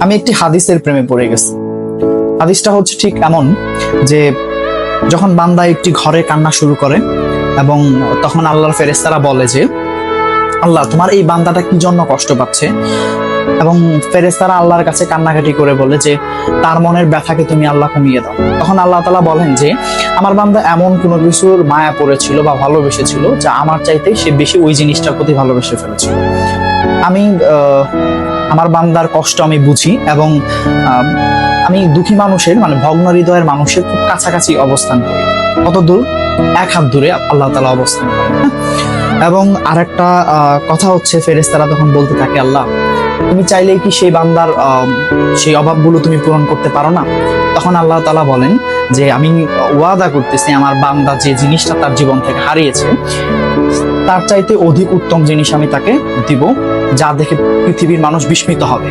আমি একটি হাদিসের প্রেমে পড়ে গেছি। হাদিসটা হচ্ছে ঠিক এমন যে যখন বান্দা একটি ঘরে কান্না শুরু করে এবং তখন আল্লাহর ফেরেশতারা বলে যে আল্লাহ তোমার এই বান্দাটা কি জন্য কষ্ট পাচ্ছে, এবং ফেরেশতারা আল্লাহর কাছে কান্নাকাটি করে বলে যে তার মনের ব্যথাকে তুমি আল্লাহ কমিয়ে দাও। তখন আল্লাহ তাআলা বলেন যে আমার বান্দা এমন কোনো কিছুর মায়া পড়েছিল বা ভালোবেসেছিল যা আমার চাইতে সে বেশি ওই জিনিসটার প্রতি ভালোবেসে ফেলেছিল। আমি আমার বান্দার কষ্ট আমি বুঝি এবং আমি দুঃখী মানুষের মানে ভগ্ন হৃদয়ের মানুষের খুব কাছাকাছি অবস্থান করি। কত দূর? 1 হাত দূরে আল্লাহ তাআলা অবস্থান করেন। এবং আরেকটা কথা হচ্ছে ফেরেশতারা তখন বলতে থাকে আল্লাহ তুমি চাইলেই কি সেই বান্দার সেই অভাবগুলো তুমি পূরণ করতে পারো না? তখন আল্লাহ তাআলা বলেন যে আমি ওয়াদা করতেছি আমার বান্দা যে জিনিসটা তার জীবন থেকে হারিয়েছে তার চাইতে অধিক উত্তম জিনিস আমি তাকে দিব, যা দেখে পৃথিবীর মানুষ বিস্মিত হবে।